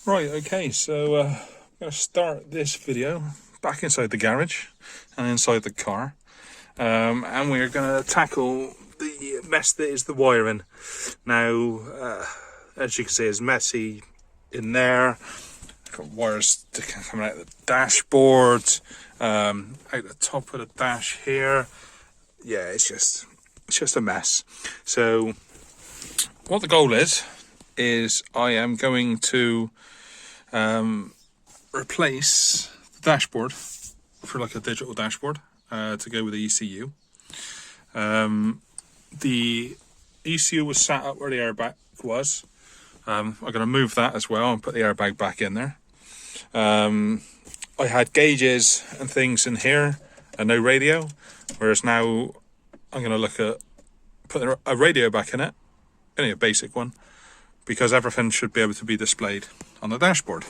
Right, okay, so I'm going to start this video back inside the garage and inside the car. And we're going to tackle the mess that is the wiring. Now, as you can see, it's messy in there. Got wires coming out of the dashboard, out the top of the dash here. Yeah, it's just a mess. So what the goal is I am going to replace the dashboard for like a digital dashboard to go with the ECU. The ECU was sat up where the airbag was. I'm going to move that as well and put the airbag back in there. I had gauges and things in here and no radio, whereas now I'm going to look at putting a radio back in it, only a basic one, because everything should be able to be displayed on the dashboard.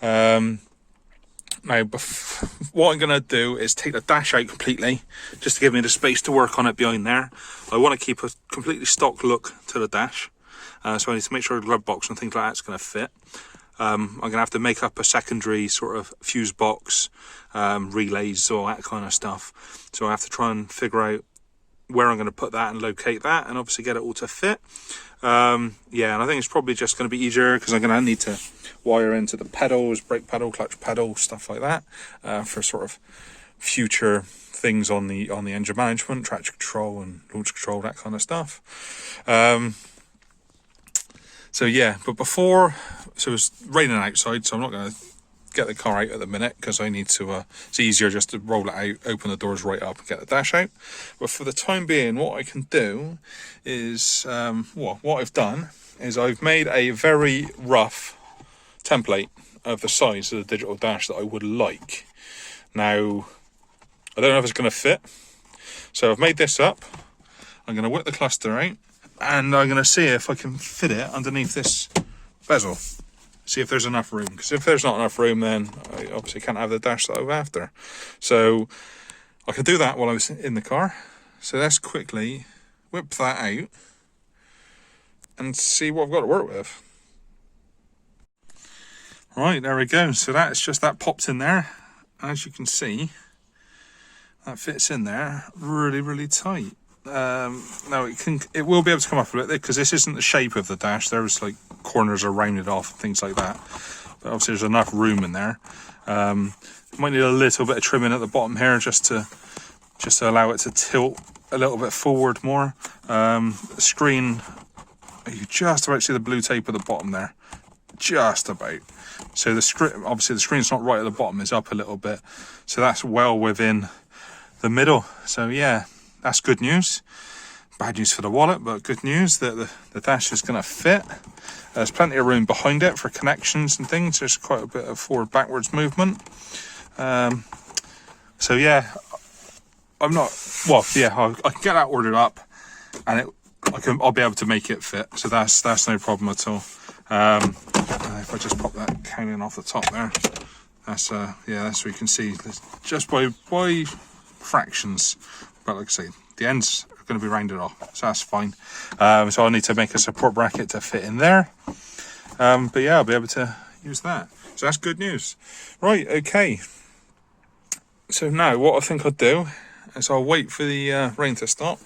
Now, what I'm going to do is take the dash out completely, just to give me the space to work on it behind there. I want to keep a completely stock look to the dash, so I need to make sure the glove box and things like that's going to fit. I'm going to have to make up a secondary sort of fuse box, relays, all that kind of stuff. So I have to try and figure out where I'm going to put that and locate that, and obviously get it all to fit. Yeah, and I think it's probably just going to be easier because I'm going to need to wire into the pedals, brake pedal, clutch pedal, stuff like that, for sort of future things on the engine management, traction control and launch control, that kind of stuff. So yeah, but so it's raining outside, so I'm not going to get the car out at the minute because I need to, it's easier just to roll it out, open the doors right up and get the dash out. But for the time being, what I can do is, what I've done is I've made a very rough template of the size of the digital dash that I would like. Now, I don't know if it's going to fit, so I've made this up. I'm going to whip the cluster out and I'm going to see if I can fit it underneath this bezel. See if there's enough room, because if there's not enough room, then I obviously can't have the dash that I'm after. So I could do that while I was in the car. So let's quickly whip that out and see what I've got to work with. Right, there we go. So that's just that popped in there. As you can see, that fits in there really, really tight. Now it will be able to come up a bit because this isn't the shape of the dash. There's like corners are rounded off and things like that, but obviously there's enough room in there. Might need a little bit of trimming at the bottom here just to allow it to tilt a little bit forward more. The screen, you just about see the blue tape at the bottom there, just about. So the screen, obviously the screen's not right at the bottom, it's up a little bit, so that's well within the middle. So yeah, that's good news. Bad news for the wallet, but good news that the dash is going to fit. There's plenty of room behind it for connections and things. There's quite a bit of forward-backwards movement. So yeah, I can get that ordered up, and I'll be able to make it fit. So that's no problem at all. If I just pop that can in off the top there, that's that's so you can see just by fractions. But like I say, the ends are going to be rounded off, so that's fine. So I'll need to make a support bracket to fit in there. But yeah, I'll be able to use that. So that's good news. Right, okay. So now what I think I'll do is I'll wait for the rain to stop,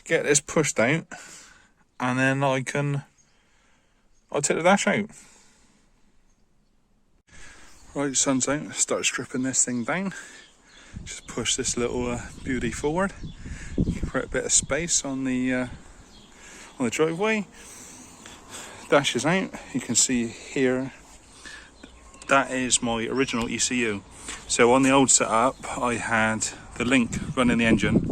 get this pushed out, and then I'll take the dash out. Right, sun's out. Start stripping this thing down. Just push this little beauty forward, create a bit of space on the driveway. Dash is out. You can see here that is my original ECU. So on the old setup, I had the link running the engine.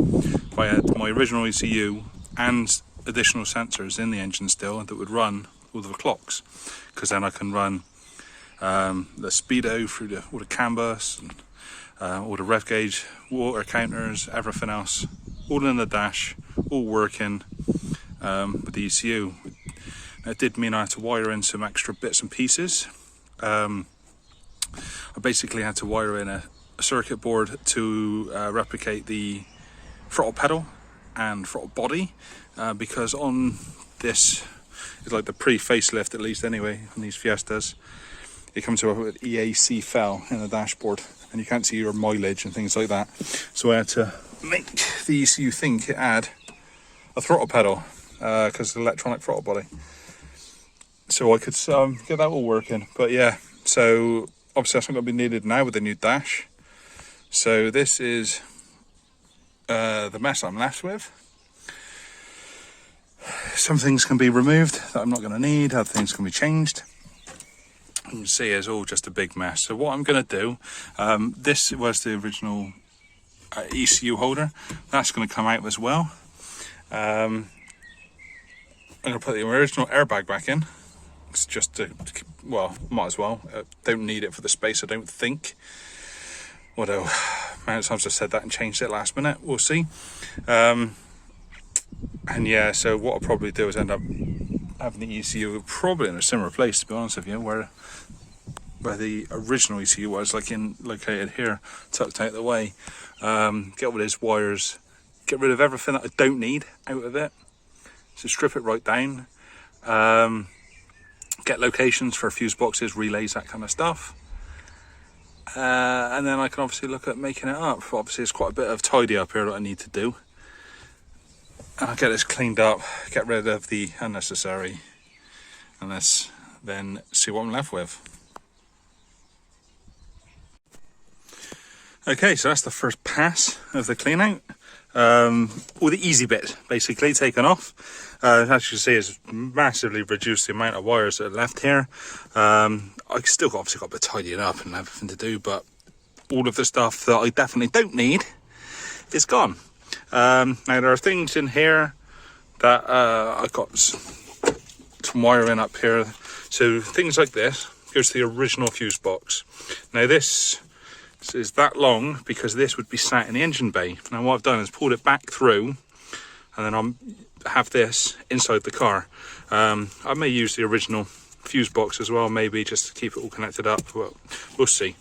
I had my original ECU and additional sensors in the engine still that would run all the clocks, because then I can run the speedo through all the CAN bus and all the rev gauge, water counters, everything else, all in the dash, all working with the ECU. It did mean I had to wire in some extra bits and pieces. I basically had to wire in a circuit board to replicate the throttle pedal and throttle body, because on this It's like the pre-facelift, at least anyway, on these Fiestas. It comes with EAC fell in the dashboard, and you can't see your mileage and things like that. So I had to make the ECU think it had a throttle pedal, because it's an electronic throttle body. So I could get that all working. But yeah, so obviously that's not going to be needed now with the new dash. So this is the mess I'm left with. Some things can be removed that I'm not going to need, other things can be changed. You can see it's all just a big mess. So what I'm going to do, this was the original ECU holder. That's going to come out as well. I'm going to put the original airbag back in. It's just to, well, might as well. Don't need it for the space, I don't think. Although, many times I've said that and changed it last minute. We'll see. And yeah, so what I'll probably do is end up having the ECU probably in a similar place, to be honest with you, where the original ECU was, like located here, tucked out of the way. Get all these wires, get rid of everything that I don't need out of it. So strip it right down. Get locations for fuse boxes, relays, that kind of stuff. And then I can obviously look at making it up. Obviously, it's quite a bit of tidy up here that I need to do. And I'll get this cleaned up, get rid of the unnecessary, and let's then see what I'm left with. Okay, so that's the first pass of the clean out. All the easy bits basically taken off. As you can see, it's massively reduced the amount of wires that are left here. I still obviously got a bit of tidying up and everything to do, but all of the stuff that I definitely don't need is gone. Now there are things in here that I got some wiring up here. So things like this goes to the original fuse box. Now this is that long because this would be sat in the engine bay. Now what I've done is pulled it back through, and then I'll have this inside the car. I may use the original fuse box as well, maybe just to keep it all connected up. Well, we'll see.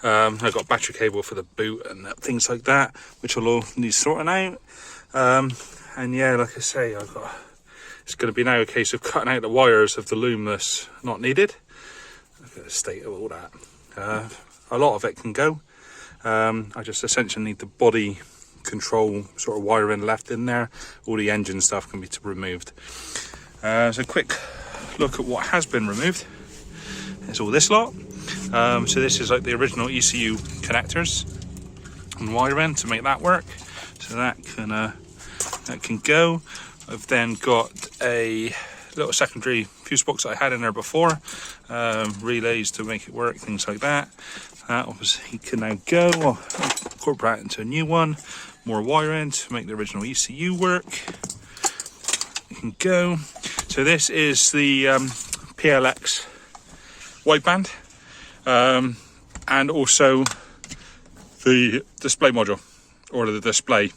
I've got battery cable for the boot and things like that, which will all need sorting out. And yeah, like I say, it's going to be now a case of cutting out the wires of the loom that's not needed. Look at the state of all that. A lot of it can go. I just essentially need the body control sort of wiring left in there. All the engine stuff can be removed. So quick look at what has been removed. It's all this lot. So this is like the original ECU connectors and wiring to make that work. So that can go. I've then got a little secondary fuse box that I had in there before. Relays to make it work, things like that. That obviously can now go. I'll incorporate it into a new one. More wiring to make the original ECU work. It can go. So this is the PLX wideband, and also the display module, or the display.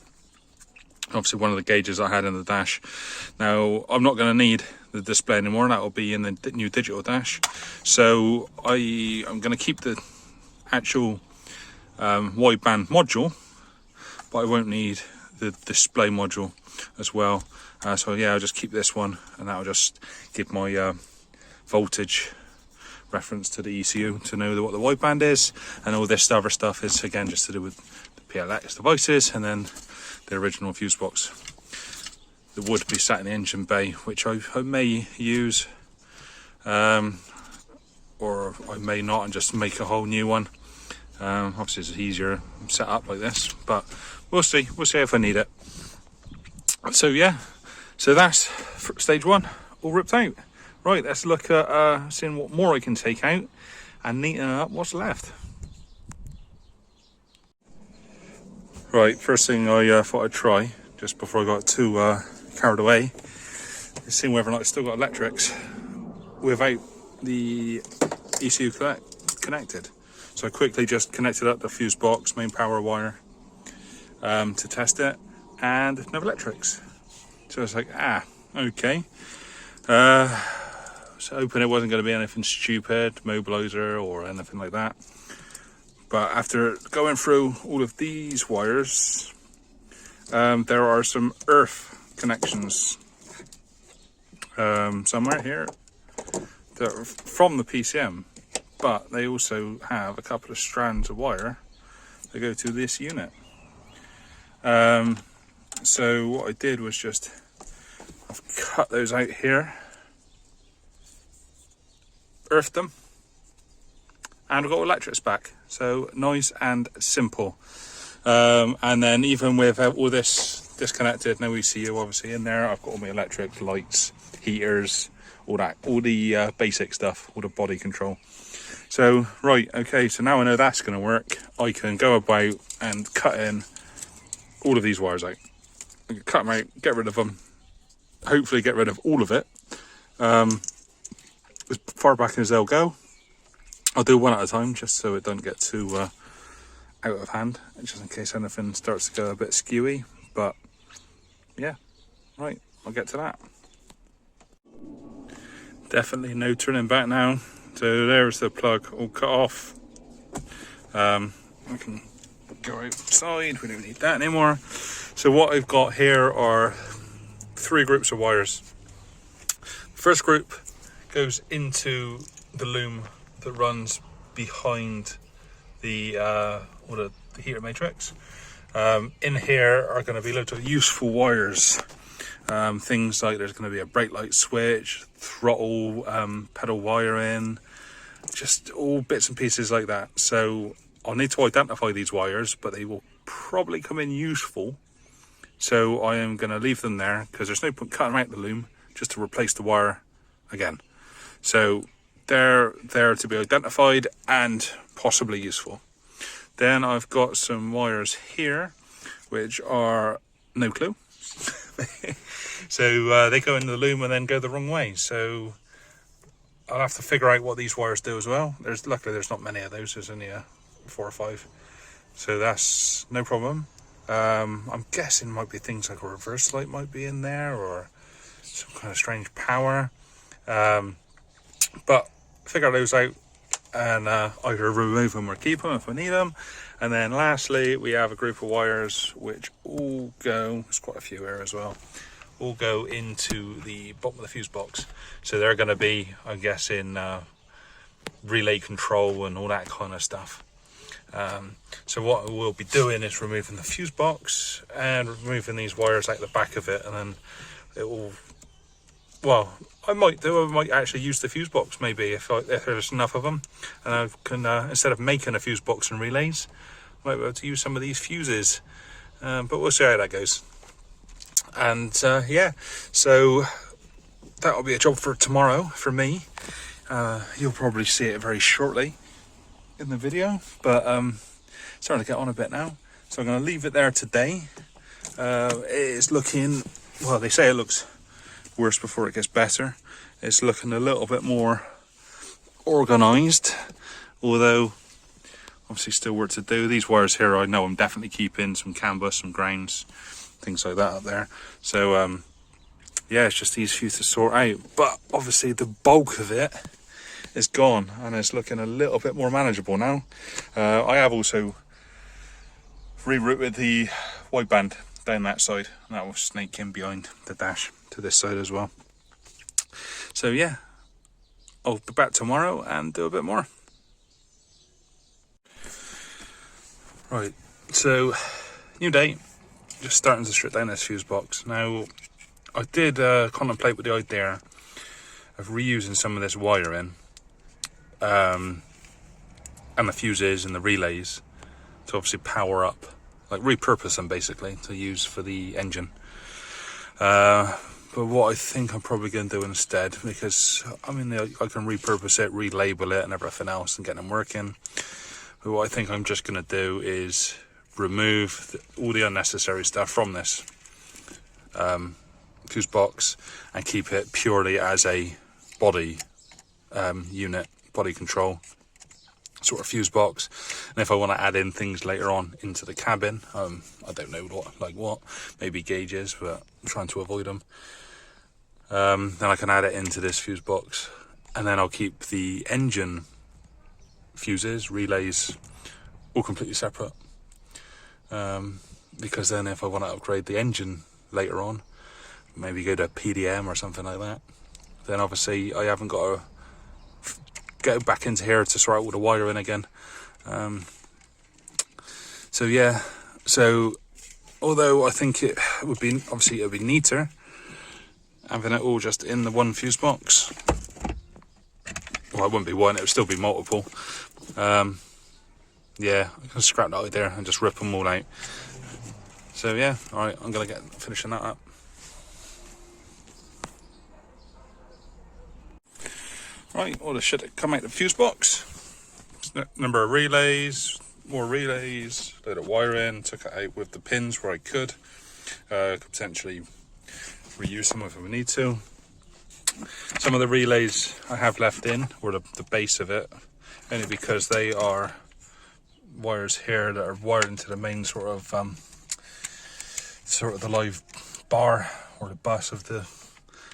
Obviously one of the gauges I had in the dash. Now I'm not going to need the display anymore. That will be in the new digital dash. So I'm going to keep the actual wideband module, but I won't need the display module as well. So yeah, I'll just keep this one, and that'll just give my voltage reference to the ECU to know what the wideband is, and all this other stuff is again just to do with the PLX devices, and then the original fuse box that would be sat in the engine bay, which I may use, or I may not, and just make a whole new one. Obviously it's easier set up like this, but we'll see if I need it. So yeah, so that's stage one all ripped out. Right, let's look at seeing what more I can take out and neaten up what's left. Right, first thing I thought I'd try, just before I got too carried away, is seeing whether or not it's still got electrics without the ECU connected. So I quickly just connected up the fuse box, main power wire, to test it, and no electrics. So it's like, okay. So hoping it wasn't going to be anything stupid, mobilizer or anything like that. But after going through all of these wires, there are some earth connections somewhere here that are from the PCM, but they also have a couple of strands of wire that go to this unit. So what I did was just, I've cut those out here, earthed them, and I've got electrics back. So nice and simple. And then even with all this disconnected, no ECU obviously in there, I've got all my electric lights, heaters, all that, all the basic stuff, all the body control. So right, okay, so now I know that's going to work. I can go about and cut in all of these wires out. I can cut them out, get rid of them, hopefully get rid of all of it, as far back as they'll go. I'll do one at a time just so it doesn't get too out of hand, just in case anything starts to go a bit skewy. But yeah, right, I'll get to that. Definitely no turning back now. So there's the plug all cut off. I can go outside, we don't need that anymore. So what I've got here are 3 groups of wires. The first group goes into the loom that runs behind the heater matrix. In here are going to be loads of useful wires. Things like there's going to be a brake light switch, throttle, pedal wiring, just all bits and pieces like that. So I'll need to identify these wires, but they will probably come in useful. So I am going to leave them there because there's no point cutting out the loom just to replace the wire again. So they're there to be identified and possibly useful. Then I've got some wires here, which are no clue. So they go into the loom and then go the wrong way. So I'll have to figure out what these wires do as well. Luckily there's not many of those. There's only 4 or 5. So that's no problem. I'm guessing might be things like a reverse light might be in there, or some kind of strange power. But figure those out and either remove them or keep them if we need them. And then lastly, we have a group of wires which all go, there's quite a few here as well, all go into the bottom of the fuse box. So they're going to be, I'm guessing, relay control and all that kind of stuff. So what we'll be doing is removing the fuse box and removing these wires out the back of it, and then it will, well, I might actually use the fuse box maybe if there's enough of them, and I can instead of making a fuse box and relays, I might be able to use some of these fuses, but we'll see how that goes. And yeah, so that'll be a job for tomorrow for me. You'll probably see it very shortly in the video, but starting to get on a bit now, so I'm going to leave it there today. It is looking, well, they say it looks worse before it gets better. It's looking a little bit more organized, although obviously still work to do. These wires here I know I'm definitely keeping, some CAN bus, some grounds, things like that up there. So yeah, it's just these few to sort out, but obviously the bulk of it is gone and it's looking a little bit more manageable now. I have also rerouted the wideband down that side, and that will snake in behind the dash to this side as well. So yeah, I'll be back tomorrow and do a bit more. Right, so new day, just starting to strip down this fuse box. Now I did contemplate with the idea of reusing some of this wiring and the fuses and the relays to obviously power up, like repurpose them basically to use for the engine. But what I think I'm probably going to do instead, because I mean I can repurpose it, relabel it and everything else and get them working, but what I think I'm just going to do is remove all the unnecessary stuff from this fuse box and keep it purely as a body unit, body control sort of fuse box. And if I want to add in things later on into the cabin, I don't know what, maybe gauges, but I'm trying to avoid them, then I can add it into this fuse box, and then I'll keep the engine fuses, relays, all completely separate, because then if I want to upgrade the engine later on, maybe go to PDM or something like that, then obviously I haven't got to go back into here to sort out all the wiring again. So yeah, so although I think it would be, obviously it would be neater having it all just in the one fuse box. Well, it wouldn't be one, it would still be multiple. Yeah, I can scrap that idea and just rip them all out. So yeah, alright, I'm gonna get finishing that up. Right, all the shit that come out the fuse box. Number of relays, more relays, load of wiring, took it out with the pins where I could. Could potentially reuse some if we need to. Some of the relays I have left in, or the base of it, only because they are wires here that are wired into the main sort of the live bar or the bus of the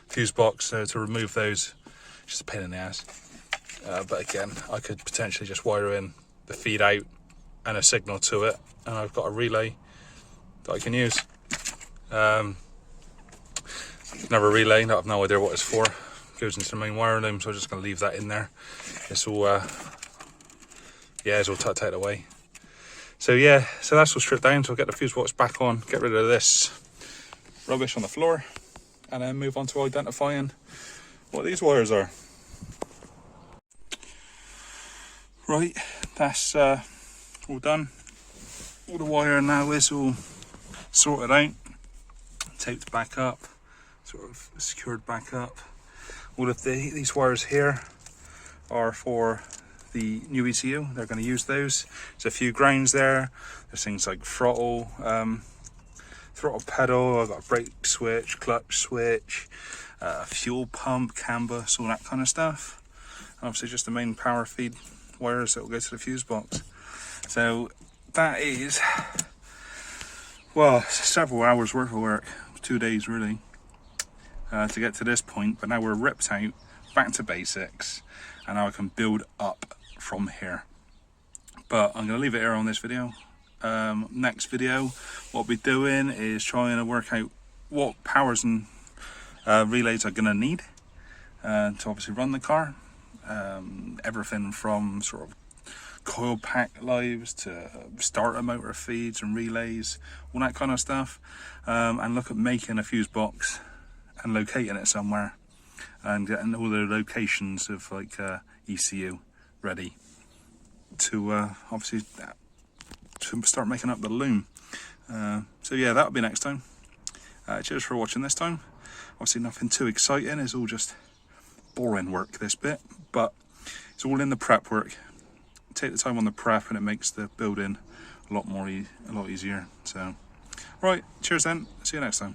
fuse box. So to remove those, just a pain in the ass. But again, I could potentially just wire in the feed out and a signal to it, and I've got a relay that I can use. Another relay that I've no idea what it's for, goes into the main wiring loom, so I'm just going to leave that in there. It's all it's all tucked out of the way. So yeah, so that's all stripped down, so I'll get the fuse box back on, get rid of this rubbish on the floor, and then move on to identifying what these wires are. Right, that's all done. All the wire now is all sorted out, taped back up, sort of secured back up. All of these wires here are for the new ECU. They're going to use those. There's a few grounds there. There's things like throttle pedal, I've got a brake switch, clutch switch, fuel pump, CAN bus, all that kind of stuff. And obviously just the main power feed wires that will go to the fuse box. So that is, well, several hours worth of work, 2 days really, to get to this point. But now we're ripped out, back to basics, and now I can build up from here. But I'm going to leave it here on this video. Next video, what we'll be doing is trying to work out what powers and relays I'm going to need to obviously run the car. Everything from sort of coil pack lives to starter motor feeds and relays, all that kind of stuff, and look at making a fuse box and locating it somewhere and getting all the locations of like ECU ready to obviously to start making up the loom. So yeah, that'll be next time. Cheers for watching this time. Obviously nothing too exciting, it's all just boring work this bit, but it's all in the prep work. Take the time on the prep and it makes the building a lot easier. So right, cheers then, see you next time.